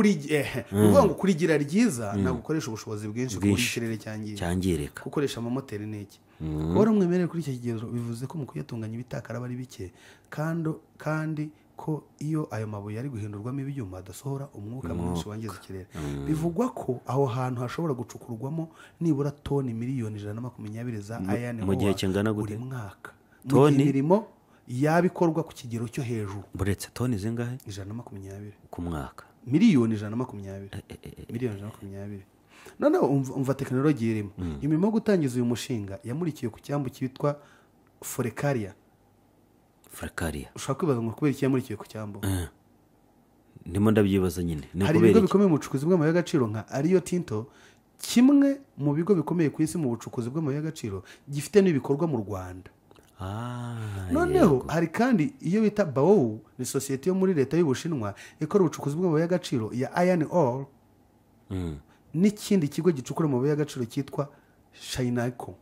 Uvuga ngo kurigira ryiza ntabwo ukoresha ubushobozi bwinshi ku kirere cyangirika, gukoresha amamoteri n'iki. Kuba umwimerere kuri icyo kigero bivuze ko mu kuyatunganya ibitakara aba ari bike, kandi ko iyo ayo mabuye ari guhindurwamo ibyuma adasohora umwuka mwinshi wangiza ikirere. Bivugwa ko aho hantu hashobora gucukurwamo nibura toni miliyoni 120 za iron ore mu gihe kingana buri mwaka. Toni imirimo yabikorwa ku kigero cyo hejuru. Buretse toni zingahe? 120 ku mwaka. Miliyoni 120. Miliyoni 120. Noneho umva tekinoloji irimo. Imirimo yo gutangiza uyu mushinga yamurikiye ku cyambu cyitwa Forekaria. Ushaka kwibaza ngo kubera iki yamurikiye ku cyambu? Ndimo ndabyibaza nyine. Hari ibigo bikomeye mu bucukuzi bw'amabuye y'agaciro nka Rio Tinto, kimwe mu bigo bikomeye ku isi mu bucukuzi bw'amabuye y'agaciro, gifite n'ibikorwa mu Rwanda. Noneho hari kandi iyo bita Baowu, ni sosiyete yo muri leta y'Ubushinwa ikora ubucukuzi bw'amabuye y'agaciro ya iron ore, n'ikindi kigo gicukura amabuye y'agaciro cyitwa Shinako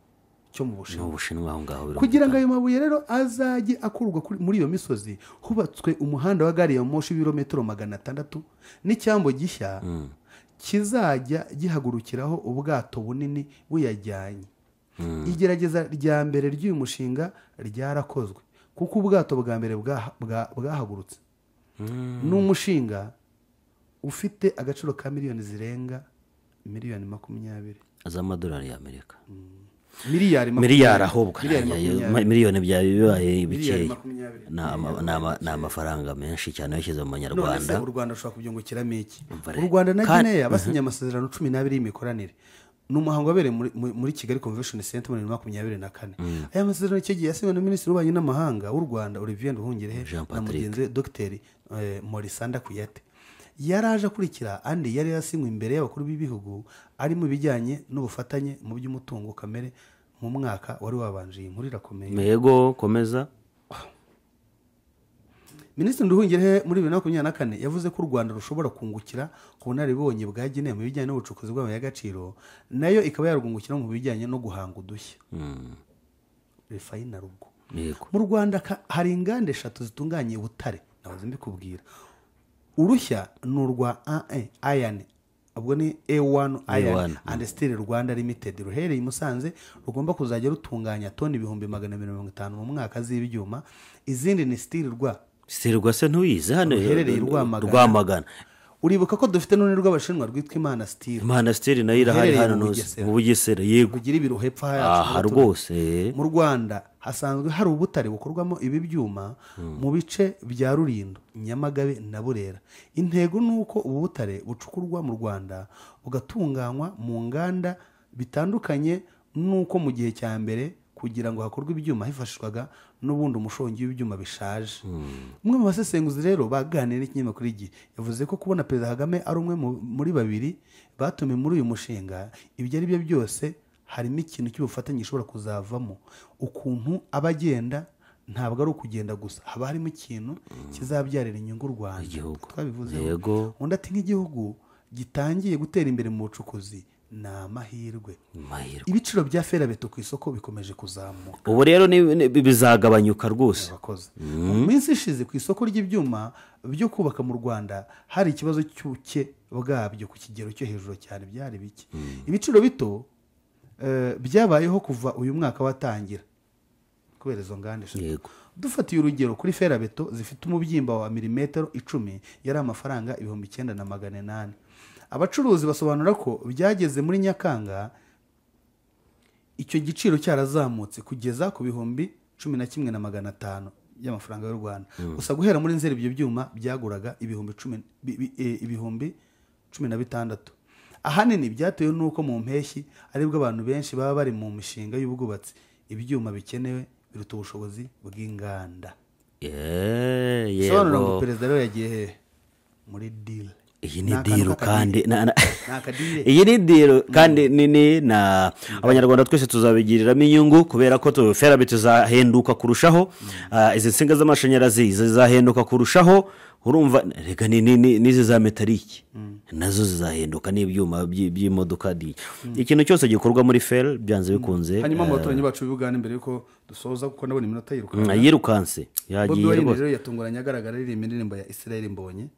cyo mu Bushinwa. Aho ngaho kugira ngo ayo mabuye rero azajye akurwa muri iyo misozi, hubatswe umuhanda wa gari ya moshi w'ibirometero 600 n'icyambo gishya kizajya gihagurukiraho ubwato bunini buyajyanye. Igerageza rya mbere ry'uyu mushinga ryarakozwe kuko ubwato bwa mbere bwahagurutse. Ni umushinga ufite agaciro ka miliyoni zirenga miliyoni 20 z'amadolari y'Amerika. Miliyari ahubwo miliyoni byabaye bikeya. Ni amafaranga menshi cyane yashyize mu Manyarwanda. None u Rwanda rushobora kubyungukiramo iki? U Rwanda na Guinea basinye amasezerano 12 y'imikoranire. Ni umuhango wabereye muri Kigali Convention Center muri 2024. Aya masezerano icyo gihe yasinywe na Minisitiri w'Ububanyi n'Amahanga w'u Rwanda Olivier Nduhungirehe na mugenzi Dr Morisanda Kuyate. Yaraje akurikira andi yari yasinywe imbere y'abakuru b'ibihugu ari mu bijyanye n'ubufatanye mu by'umutungo kamere mu mwaka wari wabanje. Inkuru irakomeye. Yego, komeza. Minisitiri Nduhungirehe muri 2024 yavuze ko u Rwanda rushobora kungukira ku bunararibonye bwa Guinea mu bijyanye n'ubucukuzi bw'amabuye y'agaciro, nayo ikaba yarugungukira mu bijyanye no guhanga udushya. Refinery ubwo. Mu Rwanda hari inganda 3 zitunganya ubutare, nahoze mbikubwira. Urushya ni urwa iron, ubwo ni A1 Iron and Steel Rwanda Limited, ruhereye i Musanze, rugomba kuzajya rutunganya toni 150 mu mwaka z'ibyuma. Izindi ni Steel se ntuyize hano ruherereye Rwamagana. Uribuka ko dufite none rw'Abashinwa rwitwa Imana Steel nayo irahari hano mu Bugesera. Yego, kugira ibiro hepfo hacu rwose. Mu Rwanda hasanzwe hari ubutare bukorwamo ibi byuma mu bice bya Rulindo, Nyamagabe na Burera. Intego nuko ubu butare bucukurwa mu Rwanda bugatunganywa mu nganda bitandukanye, nuko mu gihe cya mbere kugira ngo hakorwe ibyuma hifashishwaga n'ubundi umushongi w'ibyuma bishaje. Umwe mu basesenguzi rero baganira n'ikinyamakuru Igihe yavuze ko kubona Perezida Kagame ari umwe muri babiri batumiwe muri uyu mushinga, ibyo ari byo byose harimo ikintu cy'ubufatanye gishobora kuzavamo. Ukuntu abagenda ntabwo ari ukugenda gusa, haba harimo ikintu kizabyarira inyungu u Rwanda. Twabivuze. Yego. Undi ati nk'igihugu gitangiye gutera imbere mu bucukuzi ni amahirwe. Amahirwe. Ibiciro bya ferabeto ku isoko bikomeje kuzamuka. ubu rero bizagabanyuka rwose. Mu minsi ishize ku isoko ry'ibyuma byo kubaka mu Rwanda hari ikibazo cy'ubuke bwabyo ku kigero cyo hejuru cyane, byari bike. Ibiciro bito byabayeho kuva uyu mwaka watangira kubera izo nganda eshatu. Dufatiye urugero kuri ferabeto zifite umubyimba wa milimetero 10 yari amafaranga 9,800. Abacuruzi basobanura ko byageze muri Nyakanga icyo giciro cyarazamutse kugeza ku 11,500 y'amafaranga y'u Rwanda. Gusa guhera muri Nzeri ibyo byuma byaguraga 10,16. Ahanini byatewe nuko mu mpeshyi aribwo abantu benshi baba bari mu mishinga y'ubwubatsi, ibyuma bikenewe biruta ubushobozi bw'inganda. Sobanura ngo perezida rero yagiye he muri deal. Iyi ni deal kandi iyi ni deal kandi nini na abanyarwanda twese tuzabigiriramo inyungu kubera ko ferabeto zahenduka kurushaho, izi nsinga z'amashanyarazi zizahenduka kurushaho. Urumva reka nizi za metalike nazo zizahenduka n'ibyuma by'imodoka. Ikintu cyose gikorwa muri fer byanze bikunze. Hanyuma abaturanyi bacu b'Uganda mbere yuko dusoza kuko nabona iminota yirukanse yagiye rero yatunguranye agaragara iririmba indirimbo ya Israel Mbonyi.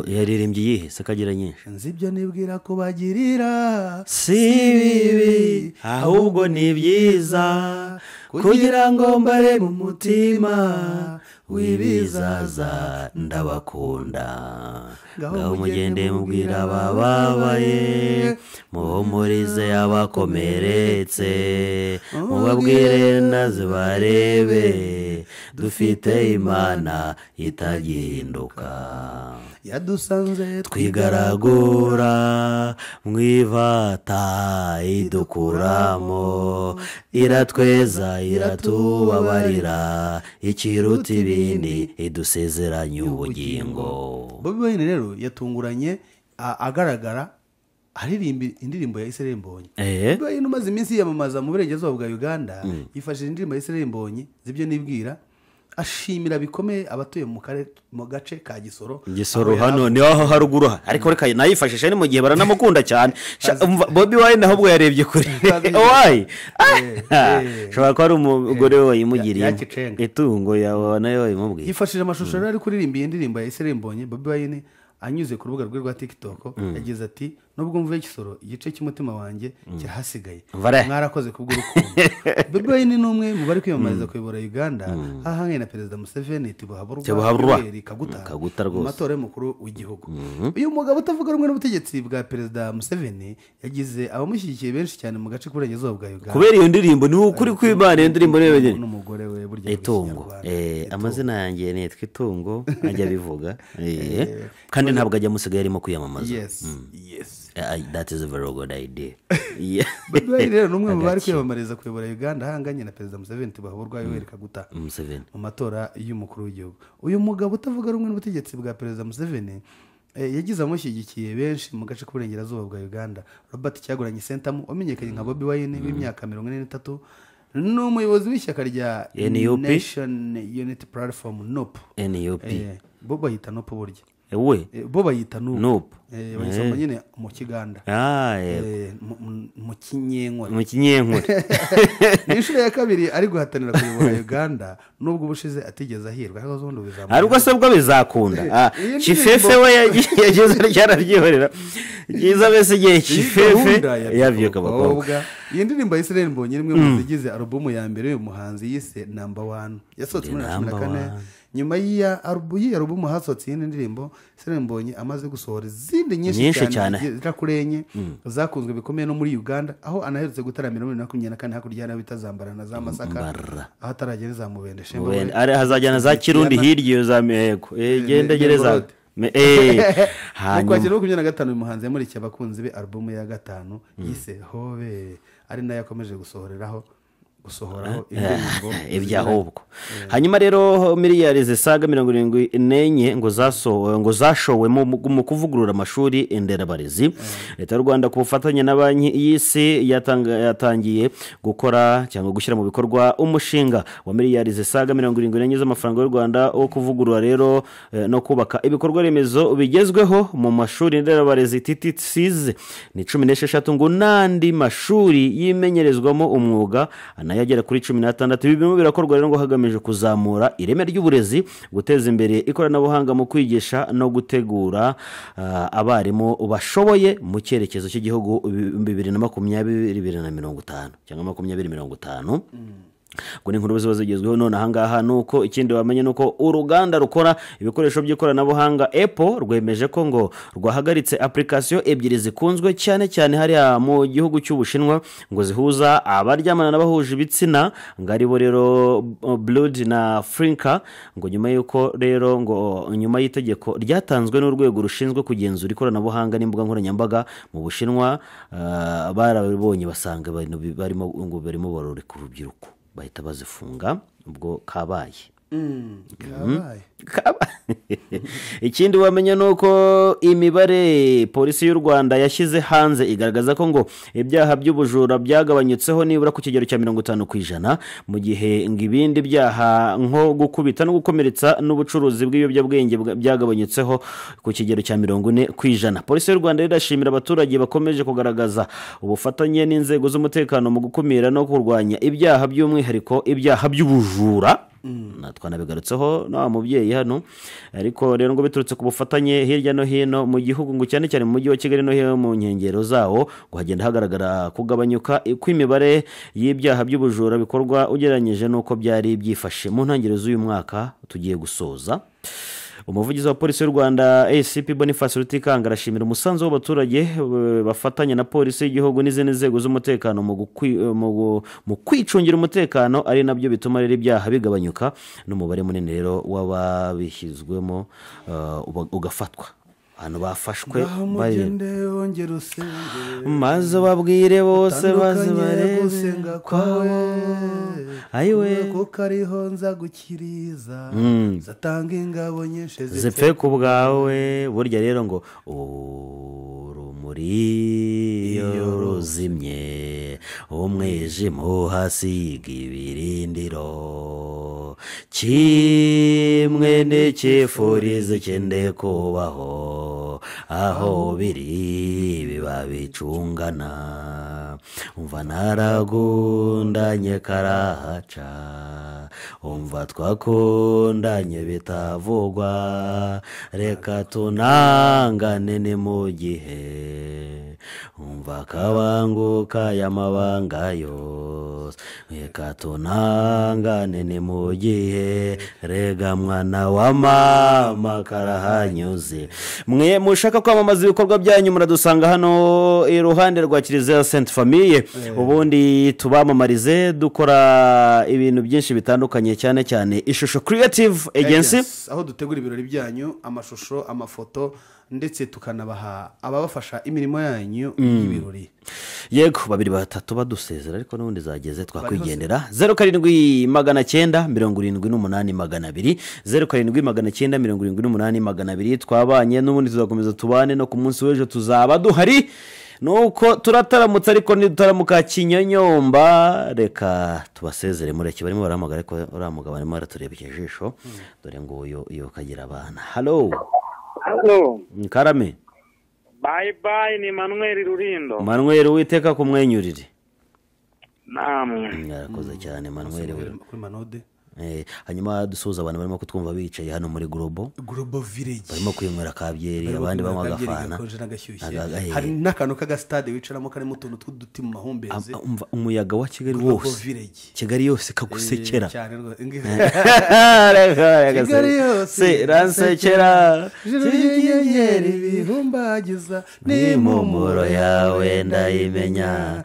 Yaririmbye iyihe se kagira nyinshi? Nzi ibyo nibwira ko bagirira si bibi ahubwo ni byiza kugira ngo mbare mu mutima w'ibizaza ndabakunda. Ngaho mugende mubwira abababaye, muhumurize abakomeretse, mubabwire naze barebe dufite Imana itagihinduka. Yadusanze twigaragura mwivata idukuramo, iratweza iratubabarira, ikiruta ibindi idusezeranya ubugingo. Bobi Wine rero yatunguranye agaragara aririmba indirimbo ya Israel Mbonyi. Bobi Wine umaze iminsi yamamaza mu burengerazuba bwa Uganda yifashishije indirimbo ya Israel Mbonyi zibyo nibwira, ashimira bikomeye abatuye mu gace ka Gisoro hano niho haruguru, ariko reka nayifashisha ni mu gihe baranamukunda cyane. Bobi Wine ahubwo yarebye kuri wayi shobora ko ari umugore we wayimugiriye itungo yawe nayo wayimubwiye. Yifashishije amashusho rero ari kuririmba iyi ndirimbo ya Israel Mbonyi. Bobi Wine anyuze ku rubuga rwe rwa TikTok yagize ati nubwo mvuye Gisoro igice cy'umutima wanjye kirahasigaye, mwarakoze kubw'urukundo. Bobi Wine ni umwe mu bari kwiyamamariza kuyobora Uganda ahanganye na Perezida Museveni Tibuhaburwa Kaguta mu matora y'umukuru w'igihugu. Uyu mugabo utavuga rumwe n'ubutegetsi bwa Perezida Museveni yagize abamushyigikiye benshi cyane mu gace k'uburengerazuba bwa Uganda kubera iyo ndirimbo. Ni ukuri kw'Imana iyo ndirimbo n'umugore we burya itungo. Amazina yanjye nitwa Itungo ajya bivuga kandi ntabwo ajya musigaye arimo kwiyamamaza. Yes. That is a very good idea. Bobi Wine rero numwe mu bari kwiyamamariza kuyobora Uganda ahanganye na Perezida Museveni Tibuhaburwa Kaguta mu matora y'umukuru w'igihugu. Uyu mugabo utavuga rumwe n'ubutegetsi bwa Perezida Museveni yagize amushyigikiye benshi mu gace k'uburengerazuba bwa Uganda. Robert Kyagulanyi Sentamu wamenyekanye nka Bobi Wine w'imyaka 43 ni umuyobozi w'ishyaka rya Nation Unity Platform NUP. Bo bayita NUP burya bo bayita NUP bayisoma nyine mu Kiganda mu Kinyenkore. Ni inshuro ya kabiri ari guhatanira kuyobora Uganda nubwo ubushize atigeze ahirwa ariko zondo bizamuka ariko se bwo bizakunda. Chifefe we yagize ryararyihorera giza bese igihe Chifefe yavyuka bakobwa. Iyi ndirimbo ya Israel Mbonyi rimwe mu zigize album ya mbere y'uyu muhanzi yise Number 1 yasohotse muri 2014. Nyuma ya album hasohotse iyi ndirimbo Israel Mbonyi amaze gusohora izindi nyinshi cyane zirakurenye zakunzwe bikomeye no muri Uganda, aho anaherutse gutaramira muri 2024 hakurya na bitazambarana za Masaka aho ataragera za Mubende Shembo hazajyana za Kirundi hirya za Meko genda gereza hanyuma 2025 uyu muhanzi yamurikiye abakunzi be album ya 5 yise Hobe ari nayo yakomeje gusohoraho indirimbo ibyahubwo hanyuma rero miliyari zisaga 74 ngo zashowe mu kuvugurura amashuri nderabarezi. Leta y'u Rwanda ku bufatanye na banki y'isi yatangiye gukora cyangwa gushyira mu bikorwa umushinga wa miliyari zisaga 74 z'amafaranga y'u Rwanda wo kuvugurura rero no kubaka ibikorwa remezo bigezweho mu mashuri nderabarezi TTCs ni 16 ngo n'andi mashuri yimenyerezwamo umwuga anayagera kuri 16. Ibi birimo birakorwa rero ngo hagamije kuzamura ireme ry'uburezi, guteza imbere ikoranabuhanga mu kwigisha no gutegura abarimu bashoboye mu cyerekezo cy'igihugu 2020-2050 cyangwa 2050. ngo ni inkuru ziba zigezweho none ahangaha nuko ikindi wamenye nuko uruganda rukora ibikoresho by'ikoranabuhanga Apple rwemeje ko ngo rwahagaritse application ebyiri zikunzwe cyane cyane hariya mu gihugu cy'Ubushinwa ngo zihuza abaryamana n'abahuje ibitsina ngo aribo rero Blood na Frinka, ngo nyuma yuko rero ngo nyuma y'itegeko ryatanzwe n'urwego rushinzwe kugenzura ikoranabuhanga n'imbuga nkoranyambaga mu Bushinwa, barabibonye basanga barimo barore ku rubyiruko bahita bazifunga ubwo kabaye. Ikindi wamenya nuko imibare polisi y'u Rwanda yashyize hanze igaragaza ko ngo ibyaha by'ubujura byagabanyutseho nibura ku kigero cya 50% mu gihe ngo ibindi byaha nko gukubita no gukomeretsa n'ubucuruzi bw'ibiyobyabwenge byagabanyutseho ku kigero cya 40%. Polisi y'u Rwanda irashimira abaturage bakomeje kugaragaza ubufatanye n'inzego z'umutekano mu gukumira no kurwanya ibyaha by'umwihariko ibyaha by'ubujura. Twanabigarutseho na mubyeyi hano, ariko rero ngo biturutse ku bufatanye hirya no hino mu gihugu ngo cyane cyane mu mujyi wa Kigali no hino mu nkengero zawo ngo hagenda hagaragara kugabanyuka kw'imibare y'ibyaha by'ubujura bikorwa ugereranyije nuko byari byifashe mu ntangiriro z'uyu mwaka tugiye gusoza. Umuvugizi wa polisi y'u Rwanda ACP Boniface Rutikanga arashimira umusanzu w'abaturage bafatanya na polisi y'igihugu n'izindi nzego z'umutekano mu kwicungira umutekano, ari nabyo bituma rero ibyaha bigabanyuka n'umubare munini rero w'ababishyizwemo ugafatwa. Hano bafashwe maze babwire bose baze barebe kwawe ayiwe kuko ariho nza gukiriza zatanga ingabo nyinshi zipfe ku bwawe. Burya rero ngo urumuri ruzimye umwijima uhasiga ibirindiro kimwe n'icyifurizo cyende kubaho aho biri biba bicungana umva naragundanye karahaca umva twakundanye bitavugwa reka tunangane ni mu gihe umva kabanguka y'amabanga yose reka tunangane ni mu gihe rega mwana wa mama karahanyuze. Mwe mushaka kwamamaza ibikorwa byanyu muradusanga hano iruhande rwa Kiliziya Sainte Famille, ubundi tubamamarize dukora ibintu byinshi bitandukanye cyane cyane Ishusho Creative Agency, aho dutegura ibirori byanyu, amashusho, amafoto ndetse tukanabaha ababafasha imirimo yanyu y'ibirori. Yego 2-3 badusezera ariko n'ubundi zageze twakwigendera. 078978 078978 twabanye n'ubundi tuzakomeza tubane no ku munsi w'ejo tuzaba duhari. Nuko turataramutse ariko nidutaramuka Kinyonyomba reka tubasezere mureke barimo baramagara ariko uramugabo arimo aratureba ikijisho dore ngo iyo kagira abana. Hello Karame. Bye ni Manuel Rurindo. Manuel witeka kumwenyurire. Namwe. Yarakoze cyane Manuel we. Kuri Manode. Hanyuma dusuza abantu barimo kutwumva bicaye hano muri Global Village barimo kwinywera kabyeri abandi banywa gafana. Hari n'akantu k'agastade wicaramo karimo utuntu tw'uduti mu mahumbezi. Umuyaga wa Kigali wose Kigali yose kagusekera. Kigali yose ransekera ibihumbagiza ni mumuro yawe ndayimenya